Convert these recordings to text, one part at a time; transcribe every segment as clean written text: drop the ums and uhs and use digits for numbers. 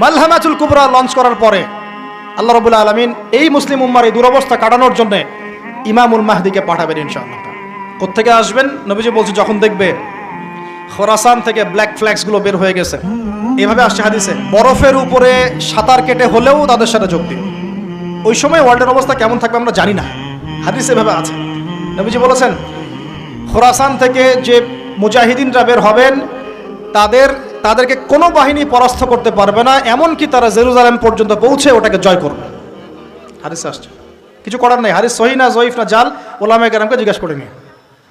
মালহামাতুল কুবরা launch করার পরে আল্লাহ রাব্বুল আলামিন এই মুসলিম উম্মার এই দুরবস্থা কাটানোর জন্য ইমামুল মাহদিকে পাঠাবেন ইনশাআল্লাহ। কোত্থেকে আসবেন? নবীজি বলছে যখন দেখবে খোরাসান থেকে ব্ল্যাক ফ্ল্যাগস গুলো বের হয়ে গেছে, এভাবে আসছে হাদিসে, বরফের উপরে সাঁতার কেটে হলেও তাদের সাথে যোগ দিন। ওই সময় ওয়ার্ল্ডের অবস্থা কেমন থাকবে আমরা জানি না, হাদিসে এভাবে আছে। নবীজি বলেছেন খোরাসান থেকে যে মুজাহিদিনরা বের হবেন তাদেরকে কোনো বাহিনী পরাস্ত করতে পারবে না, এমনকি তারা জেরুজালেম পর্যন্ত পৌঁছে ওটাকে জয় করবে। হাদিসে আসছে, কিছু করার নেই। হাদিস সহিহ না জয়ীফ না জাল, ওলামায়ে কেরামকে জিজ্ঞেস করে নিয়ে,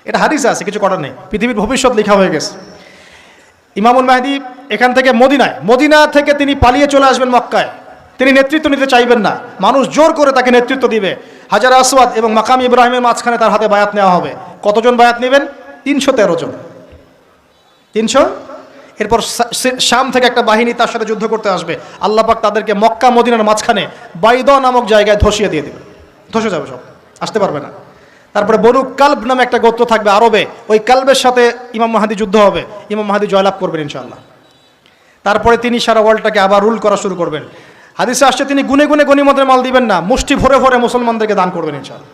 এটা হাদিসে আছে, কিছু করার নেই। পৃথিবীর ভবিষ্যৎ লেখা হয়ে গেছে। ইমামুল মাহদি এখান থেকে মদিনা থেকে তিনি পালিয়ে চলে আসবেন মক্কায়। তিনি নেতৃত্ব নিতে চাইবেন না, মানুষ জোর করে তাকে নেতৃত্ব দিবে। হাজার আসওয়াদ এবং মাকাম ইব্রাহিমের মাঝখানে তার হাতে বায়াত নেওয়া হবে। কতজন বায়াত নেবেন? 313 জন। 300। এরপর শাম থেকে একটা বাহিনী তার সাথে যুদ্ধ করতে আসবে। আল্লাহ পাক তাদেরকে মক্কা মদিনার মাঝখানে বাইদা নামক জায়গায় ধসিয়ে দিয়ে দেবে, ধসে যাবে, সব আসতে পারবে না। তারপরে বনু কালব নামে একটা গোত্র থাকবে আরবে, ওই কালবের সাথে ইমাম মাহদি যুদ্ধ হবে, ইমাম মাহদি জয়লাভ করবেন ইনশাআল্লাহ। তারপরে তিনি সারা ওয়ার্ল্ডটাকে আবার রুল করা শুরু করবেন। হাদিসে আসছে তিনি গুনে গুনে গনিমতের মাল দিবেন না, মুষ্টি ভরে ভরে মুসলমানদেরকে দান করবেন ইনশাআল্লাহ।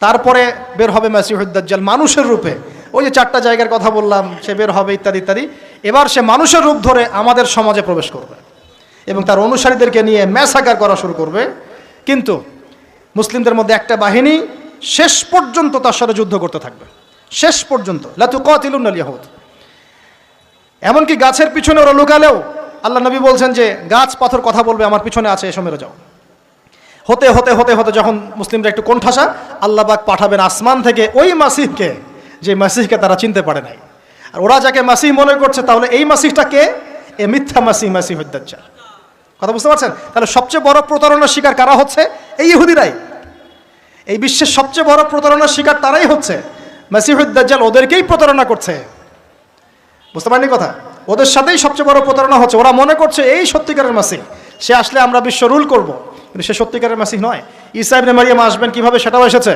তারপরে বের হবে মাসিহুদ দাজ্জাল মানুষের রূপে, ওই যে 4টা জায়গার কথা বললাম, সে বের হবে ইত্যাদি ইত্যাদি। এবার সে মানুষের রূপ ধরে আমাদের সমাজে প্রবেশ করবে এবং তার অনুসারীদেরকে নিয়ে ম্যাসাকার করা শুরু করবে। কিন্তু মুসলিমদের মধ্যে একটা বাহিনী শেষ পর্যন্ত তার সাথে যুদ্ধ করতে থাকবে, শেষ পর্যন্ত। লা তুকাতিলুনাল ইয়াহুদ, এমনকি গাছের পিছনে ওরা লুকালেও আল্লাহ নবী বলছেন যে গাছ পাথর কথা বলবে, আমার পিছনে আছে, এসো মেরে যাও। হতে হতে হতে হতে যখন মুসলিমরা একটু কোণঠাসা, আল্লাহ পাক পাঠাবেন আসমান থেকে ওই মাসিহকে, যে মাসিহকে তারা চিনতে পারে নাই। আর ওরা যাকে মাসিহ মনে করছে, তাহলে এই মাসিহটা কে? এ মিথ্যা মাসিহুদ দাজ্জাল। কথা বুঝতে পারছেন? তাহলে সবচেয়ে বড় প্রতারণার শিকার কারা হচ্ছে? এই ইহুদিরাই। এই বিশ্বের সবচেয়ে বড় প্রতারণার শিকার তারাই হচ্ছে। মাসিহুদ দাজ্জাল ওদেরকেই প্রতারণা করছে, বুঝতে পারেননি কথা? ওদের সাথেই সবচেয়ে বড় প্রতারণা হচ্ছে। ওরা মনে করছে এই সত্যিকারের মাসিহ, সে আসলে আমরা বিশ্ব রুল করব, কিন্তু সে সত্যিকারের মাসিহ নয়। ঈসা ইবনে মারিয়াম আসবেন কিভাবে সেটাও এসেছে।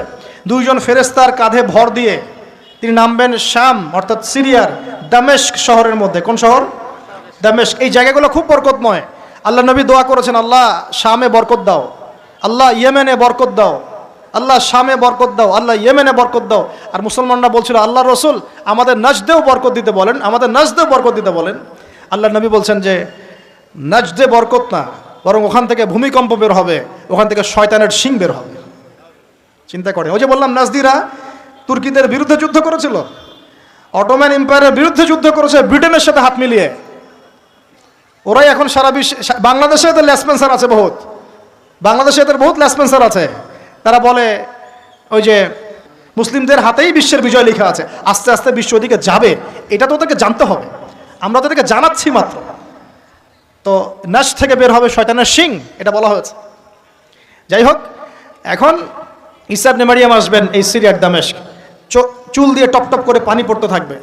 2 জন ফেরেশতার কাঁধে ভর দিয়ে তিনি নামবেন শাম অর্থাৎ সিরিয়ার দামেস্ক শহরের মধ্যে। কোন শহর? দামেস্ক। এই জায়গাগুলো খুব বরকতময়। আল্লাহ নবী দোয়া করেছেন, আল্লাহ শামে বরকত দাও, আল্লাহ ইয়েমেনে বরকত দাও, আল্লাহ শামে বরকত দাও, আল্লাহ ইয়েমেনে বরকত দাও। আর মুসলমানরা বলছিল, আল্লাহ রসুল আমাদের নাজদেও বরকত দিতে বলেন, আমাদের নাজদেও বরকত দিতে বলেন। আল্লাহ নবী বলছেন যে নাজদে বরকত না, বরং ওখান থেকে ভূমিকম্প বের হবে, ওখান থেকে শয়তানের শিং বের হবে। চিন্তা করে, ওই যে বললাম নাজদিরা তুর্কিদের বিরুদ্ধে যুদ্ধ করেছিল, অটোম্যান এম্পায়ারের বিরুদ্ধে যুদ্ধ করেছে ব্রিটেনের সাথে হাত মিলিয়ে। ওরাই এখন সারা বিশ্বে, বাংলাদেশে এদের লেসপেন্সার আছে বহুত, বাংলাদেশে এদের বহুত লেসপেন্সার আছে। তারা বলে ওই যে মুসলিমদের হাতেই বিশ্বের বিজয় লেখা আছে, আস্তে আস্তে বিশ্ব ওদিকে যাবে, এটা তো ওদেরকে জানতে হবে। আমরা তো ওদেরকে জানাচ্ছি মাত্র। তো নাশ থেকে বের হবে শয়তানের শিং, এটা বলা হয়েছে। যাই হোক, এখন ঈসা ইবনে মারিয়াম আসবেন এই সিরিয়ার দামেস্ক। চুল দিয়ে টপ টপ করে পানি পড়তে থাকবে,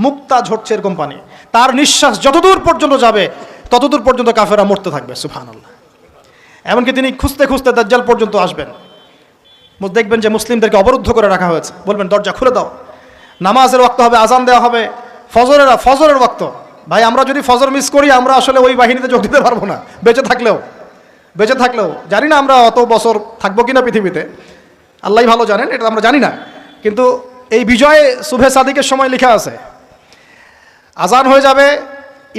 মুক্তা ঝরছে এরকম পানি। তার নিঃশ্বাস যতদূর পর্যন্ত যাবে ততদূর পর্যন্ত কাফেরা মরতে থাকবে। সুবহানাল্লাহ। এমনকি তিনি খুঁজতে খুঁজতে দাজ্জাল পর্যন্ত আসবেন। দেখবেন যে মুসলিমদেরকে অবরুদ্ধ করে রাখা হয়েছে, বলবেন দরজা খুলে দাও, নামাজের ওয়াক্ত হবে, আজান দেওয়া হবে, ফজরের ওয়াক্ত। ভাই আমরা যদি ফজর মিস করি, আমরা আসলে ওই বাহিনীতে যোগ দিতে পারবো না, বেঁচে থাকলেও জানি না আমরা অত বছর থাকবো কিনা পৃথিবীতে, আল্লাহই ভালো জানেন, এটা আমরা জানি না। কিন্তু এই বিজয়ে সুবহে সাদিকের সময় লেখা আছে, আজান হয়ে যাবে,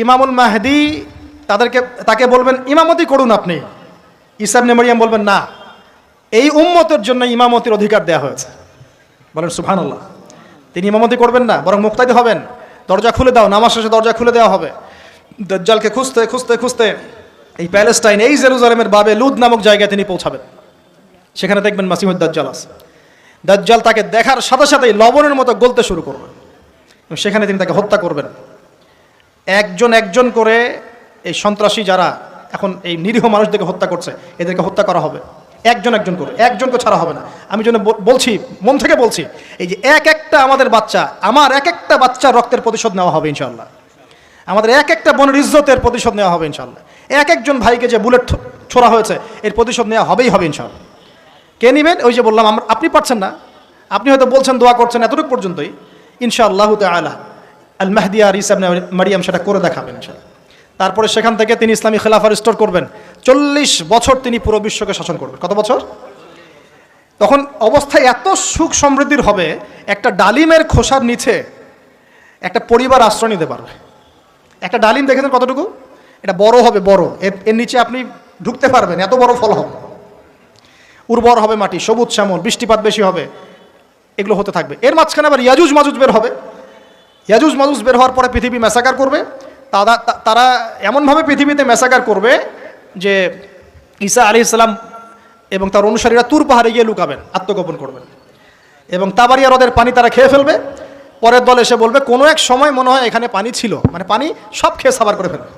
ইমামুল মাহদি তাকে বলবেন ইমামতি করুন আপনি। ঈসা ইবনে মারিয়াম বলবেন না, এই উম্মতের জন্য ইমামতির অধিকার দেওয়া হয়েছে। বলেন সুবহানাল্লাহ। তিনি ইমামতি করবেন না, বরং মুক্তাদি হবেন। দরজা খুলে দাও, নামাজ শেষে দরজা খুলে দেওয়া হবে। দাজ্জালকে খুঁজতে খুঁজতে খুঁজতে এই প্যালেস্টাইন, এই জেরুজালেমের বাবে লুদ নামক জায়গায় তিনি পৌঁছাবেন। সেখানে দেখবেন মাসিহুদ দাজ্জাল আছে। দাজ্জাল তাকে দেখার সাথে সাথেই লবণের মতো গলতে শুরু করবেন, সেখানে তিনি তাকে হত্যা করবেন। একজন একজন করে এই সন্ত্রাসী যারা এখন এই নিরীহ মানুষদেরকে হত্যা করছে, এদেরকে হত্যা করা হবে একজন একজন করে, একজনকে ছাড়া হবে না। আমি জন্য বলছি, মন থেকে বলছি, এই যে এক একটা আমাদের বাচ্চা, আমার এক একটা বাচ্চার রক্তের প্রতিশোধ নেওয়া হবে ইনশাআল্লাহ। আমাদের এক একটা বোনের ইজ্জতের প্রতিশোধ নেওয়া হবে ইনশাআল্লাহ। এক একজন ভাইকে যে বুলেট ছোড়া হয়েছে, এর প্রতিশোধ নেওয়া হবে ইনশাআল্লাহ। কে নেবেন? ওই যে বললাম, আপনি পারছেন না, আপনি হয়তো বলছেন দোয়া করছেন, এতটুকু পর্যন্তই। ইনশাআল্লাহু তাআলা আল মাহদি আর ঈসা ইবনে মারিয়াম সেটা করে দেখাবেন ইনশাআল্লাহ। তারপরে সেখান থেকে তিনি ইসলামী খেলাফা রিস্টোর করবেন। 40 বছর তিনি পুরো বিশ্বকে শাসন করবেন। কত বছর? তখন অবস্থা এত সুখ সমৃদ্ধির হবে, একটা ডালিমের খোসার নিচে একটা পরিবার আশ্রয় নিতে পারবে। একটা ডালিম দেখেছেন কতটুকু? এটা বড় হবে, বড়, এর নিচে আপনি ঢুকতে পারবেন, এত বড় ফল হবে, উর্বর হবে মাটি, সবুজ শ্যামল, বৃষ্টিপাত বেশি হবে, এগুলো হতে থাকবে। এর মাঝখানে আবার ইয়াজুজ মাজুজ বের হবে। ইয়াজুজ মাজুজ বের হওয়ার পরে পৃথিবী ম্যাসাকার করবে। তারা এমনভাবে পৃথিবীতে ম্যাসাকার করবে যে ঈসা আলাইহিস সালাম এবং তার অনুসারীরা তুর পাহাড়ে গিয়ে লুকাবেন, আত্মগোপন করবেন, এবং তাবারিয়া হ্রদের পানি তারা খেয়ে ফেলবে। পরের দল এসে বলবে কোনো এক সময় মনে হয় এখানে পানি ছিল, মানে পানি সব খেয়ে সাবার করে ফেলবে।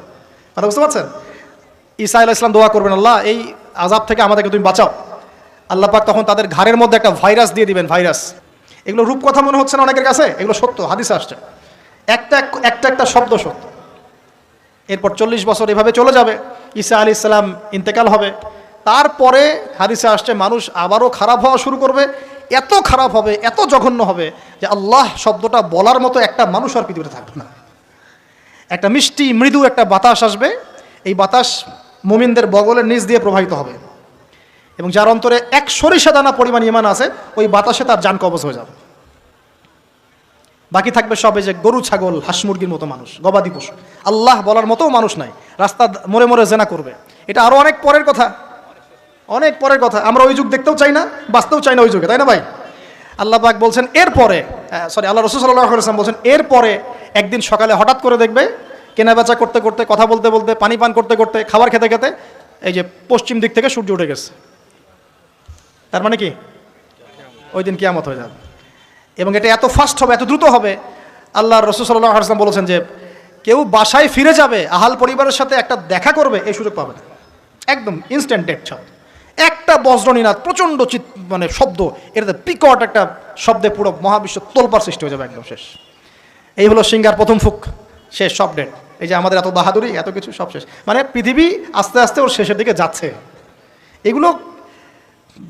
কথা বুঝতে পারছেন? ঈসা আলাইহিস সালাম দোয়া করবেন, আল্লাহ এই আযাব থেকে আমাদেরকে তুমি বাঁচাও। আল্লাহ পাক তখন তাদের ঘাড়ের মধ্যে একটা ভাইরাস দিয়ে দিবেন, ভাইরাস। এগুলো রূপকথা মনে হচ্ছে না অনেকের কাছে? এগুলো সত্য, হাদিসে আসছে, একটা শব্দ সত্য। এরপর 40 বছর এভাবে চলে যাবে, ঈসা আলাইহিস সালাম ইন্তেকাল হবে। তারপরে হাদিসে আসছে মানুষ আবারও খারাপ হওয়া শুরু করবে। এত খারাপ হবে, এত জঘন্য হবে যে আল্লাহ শব্দটা বলার মতো একটা মানুষ আর পৃথিবীতে থাকবে না। একটা মিষ্টি মৃদু একটা বাতাস আসবে, এই বাতাস মুমিনদের বগলের নিচ দিয়ে প্রবাহিত হবে, এবং যার অন্তরে এক সরিষা দানা পরিমাণ ঈমান আছে, ওই বাতাসে তার জান কবজ হয়ে যাবে। বাকি থাকবে সবে যে গরু ছাগল হাঁস মুরগির মতো মানুষ, গবাদি পশু। আল্লাহ বলার মতো মানুষ নাই, রাস্তা মোড়ে মোড়ে জেনা করবে। এটা আরো অনেক পরের কথা, অনেক পরের কথা। আমরা ওই যুগ দেখতেও চাই না, বাঁচতেও চাই না ওই যুগে, তাই না ভাই? আল্লাহ পাক বলছেন এরপরে, আল্লাহ রাসূল সাল্লাল্লাহু আলাইহি ওয়াসাল্লাম বলছেন এরপরে একদিন সকালে হঠাৎ করে দেখবে কেনাবেচা করতে করতে, কথা বলতে বলতে, পানি পান করতে করতে, খাবার খেতে খেতে এই যে পশ্চিম দিক থেকে সূর্য উঠে গেছে। তার মানে কি? ওই দিন কিয়ামত হয়ে যাবে, এবং এটা এত ফাস্ট হবে, এত দ্রুত হবে। আল্লাহ রাসূল সাল্লাল্লাহু আলাইহি ওয়াসাল্লাম বলেছেন যে কেউ বাসায় ফিরে যাবে, আহাল পরিবারের সাথে একটা দেখা করবে, এই সুযোগ পাবে না। একদম ইনস্ট্যান্ট ডেথ ছাড়। একটা বজ্রনীনাদ, প্রচণ্ড মানে শব্দ, এটাতে বিকট একটা শব্দে পুরো মহাবিশ্ব তোলপাড় সৃষ্টি হয়ে যাবে, একদম শেষ। এই হলো সিঙ্গার প্রথম ফুক, শেষ, সব ডেট। এই যে আমাদের এত বাহাদুরি, এত কিছু, সব শেষ। মানে পৃথিবী আস্তে আস্তে ওর শেষের দিকে যাচ্ছে। এগুলো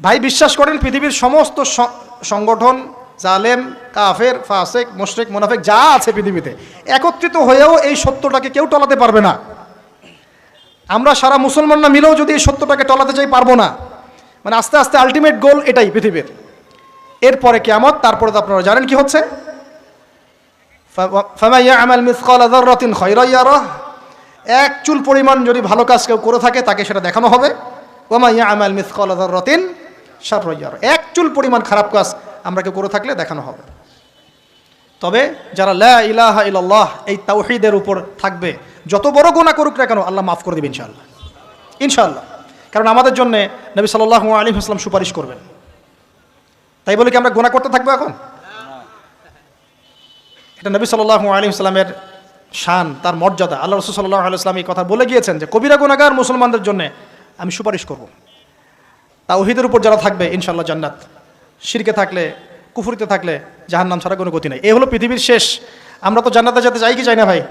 ভাই বিশ্বাস করেন, পৃথিবীর সমস্ত সংগঠন, জালেম, কাফের, ফাসেক, মুশরিক, মুনাফিক যা আছে পৃথিবীতে, একত্রিত হয়েও এই সত্যটাকে কেউ টলাতে পারবে না। আমরা সারা মুসলমানরা মিলেও যদি এই সত্যটাকে টলাতে চাই, পারবো না। মানে আস্তে আস্তে আলটিমেট গোল এটাই পৃথিবীর। এরপরে কিয়ামত, তারপরে তো আপনারা জানেন কি হচ্ছে। ফামান ইয়ামাল মিসকালা যাররাতিন খায়রান ইয়ারাহ, এক চুল পরিমাণ যদি ভালো কাজ কেউ করে থাকে তাকে সেটা দেখানো হবে। ওয়া মান ইয়ামাল মিসকালা যাররাতিন শাররান ইয়ারাহ, এক চুল পরিমাণ খারাপ কাজ আমরা কেউ করে থাকলে দেখানো হবে। তবে যারা লা ইলাহা ইল্লাল্লাহ এই তাওহীদের উপর থাকবে, যত বড় গুনাহ করুক না কেন আল্লাহ মাফ করে দেবেন ইনশাআল্লাহ, ইনশাআল্লাহ। কারণ আমাদের জন্য নবী সাল্লাল্লাহু আলাইহি ওয়াসাল্লাম সুপারিশ করবেন। তাই বলে কি আমরা গুনাহ করতে থাকবো এখন? এটা নবী সাল্লাল্লাহু আলাইহি ওয়াসাল্লামের শান, তার মর্যাদা। আল্লাহ রাসূল সাল্লাল্লাহু আলাইহি ওয়াসাল্লাম এই কথা বলে গিয়েছেন যে কবিরা গুনাহগার মুসলমানদের জন্য আমি সুপারিশ করব। তাওহীদের উপর যারা থাকবে ইনশাআল্লাহ জান্নাত, শিরকে থাকলে, কুফরিতে থাকলে জাহান্নাম ছাড়া কোনো গতি নেই। এই হলো পৃথিবীর শেষ। আমরা তো জান্নাতে যেতে চাই কি চাই না ভাই?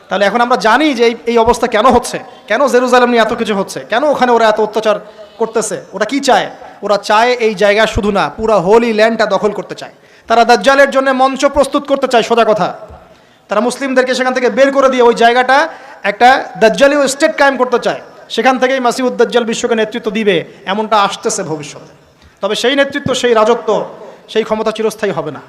তাহলে এখন আমরা জানি যে এই অবস্থা কেন হচ্ছে, কেন জেরুজালেম নিয়ে এত কিছু হচ্ছে, কেন ওখানে ওরা এত অত্যাচার করতেছে। ওরা কি চায়? ওরা চায় এই জায়গা শুধু না, পুরা হোলি ল্যান্ডটা দখল করতে চায়। তারা দাজ্জালের জন্য মঞ্চ প্রস্তুত করতে চায়, সোজা কথা। তারা মুসলিমদেরকে সেখান থেকে বের করে দিয়ে ওই জায়গাটা একটা দাজ্জালীয় স্টেট কায়েম করতে চায়। সেখান থেকেই মাসিহুদ দাজ্জাল বিশ্বকে নেতৃত্ব দিবে, এমনটা আসতেছে ভবিষ্যতে। তবে সেই নেতৃত্ব, সেই রাজত্ব, সেই ক্ষমতা চিরস্থায়ী হবে না।